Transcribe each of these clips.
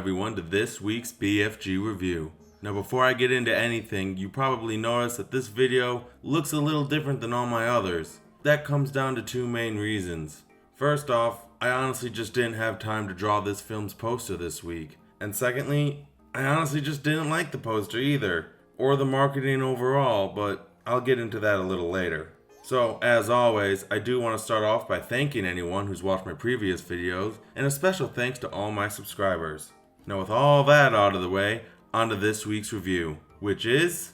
everyone to this week's BFG review. Now before I get into anything, you probably noticed that this video looks a little different than all my others. That comes down to two main reasons. First off, I honestly just didn't have time to draw this film's poster this week. And secondly, I honestly just didn't like the poster either, or the marketing overall, but I'll get into that a little later. So, as always, I do want to start off by thanking anyone who's watched my previous videos, and a special thanks to all my subscribers. Now with all that out of the way, on to this week's review, which is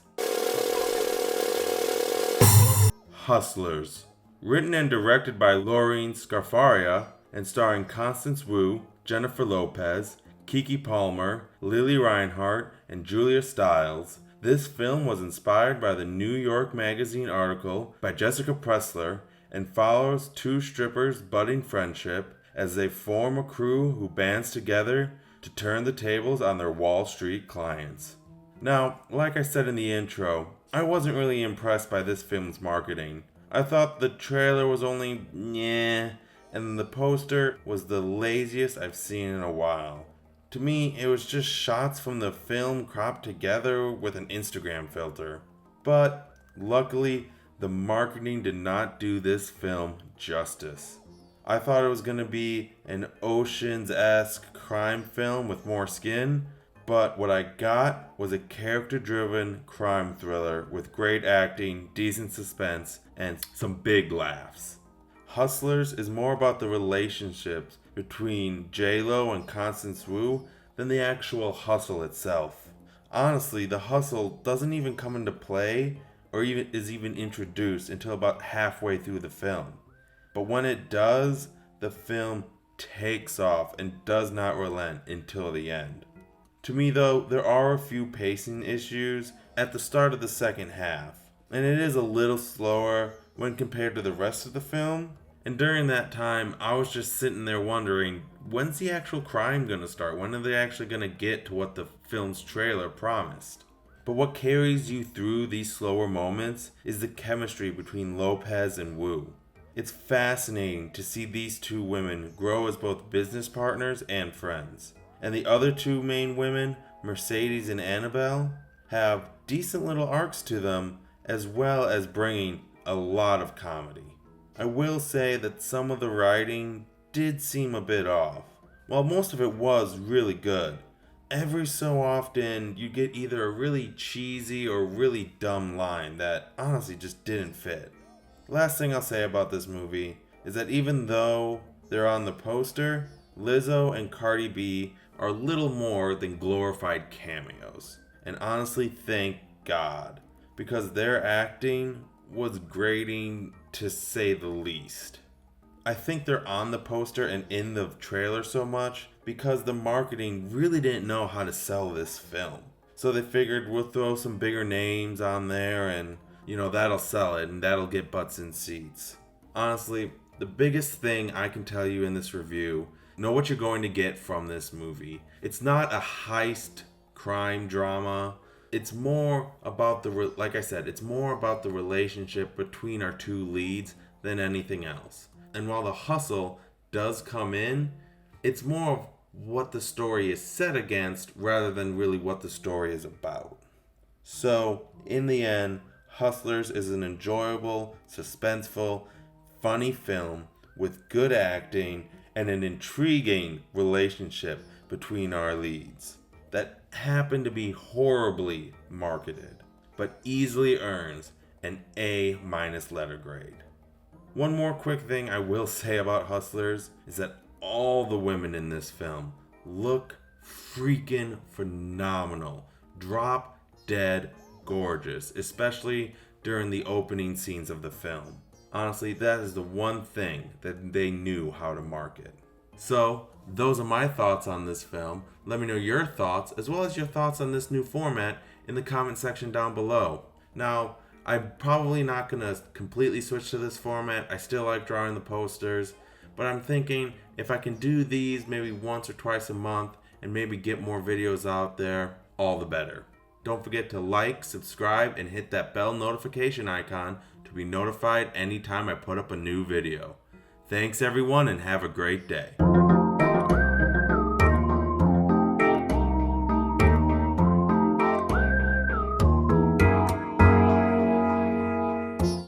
Hustlers. Written and directed by Lorene Scafaria, and starring Constance Wu, Jennifer Lopez, Keke Palmer, Lily Reinhart, and Julia Stiles. This film was inspired by the New York Magazine article by Jessica Pressler and follows two strippers' budding friendship as they form a crew who bands together to turn the tables on their Wall Street clients. Now, like I said in the intro, I wasn't really impressed by this film's marketing. I thought the trailer was only meh, and the poster was the laziest I've seen in a while. To me, it was just shots from the film cropped together with an Instagram filter. But luckily, the marketing did not do this film justice. I thought it was going to be an Ocean's-esque crime film with more skin, but what I got was a character-driven crime thriller with great acting, decent suspense, and some big laughs. Hustlers is more about the relationships between J-Lo and Constance Wu than the actual hustle itself. Honestly, the hustle doesn't even come into play or is even introduced until about halfway through the film. But when it does, the film takes off and does not relent until the end. To me though, there are a few pacing issues at the start of the second half, and it is a little slower when compared to the rest of the film. And during that time, I was just sitting there wondering, when's the actual crime gonna start? When are they actually gonna get to what the film's trailer promised? But what carries you through these slower moments is the chemistry between Lopez and Wu. It's fascinating to see these two women grow as both business partners and friends. And the other two main women, Mercedes and Annabelle, have decent little arcs to them, as well as bringing a lot of comedy. I will say that some of the writing did seem a bit off. While most of it was really good, every so often you get either a really cheesy or really dumb line that honestly just didn't fit. Last thing I'll say about this movie is that even though they're on the poster, Lizzo and Cardi B are little more than glorified cameos. And honestly, thank God, because their acting was grating to say the least. I think they're on the poster and in the trailer so much because the marketing really didn't know how to sell this film. So they figured we'll throw some bigger names on there and, that'll sell it and that'll get butts in seats. Honestly, the biggest thing I can tell you in this review, know what you're going to get from this movie. It's not a heist crime drama. It's more about it's more about the relationship between our two leads than anything else. And while the hustle does come in, it's more of what the story is set against rather than really what the story is about. So, in the end, Hustlers is an enjoyable, suspenseful, funny film with good acting and an intriguing relationship between our leads that happened to be horribly marketed, but easily earns an A- letter grade. One more quick thing I will say about Hustlers is that all the women in this film look freaking phenomenal. Drop dead gorgeous, especially during the opening scenes of the film. Honestly, that is the one thing that they knew how to market. So, those are my thoughts on this film. Let me know your thoughts, as well as your thoughts on this new format, in the comment section down below. Now, I'm probably not going to completely switch to this format. I still like drawing the posters, but I'm thinking if I can do these maybe once or twice a month and maybe get more videos out there, all the better. Don't forget to like, subscribe, and hit that bell notification icon to be notified anytime I put up a new video. Thanks everyone and have a great day.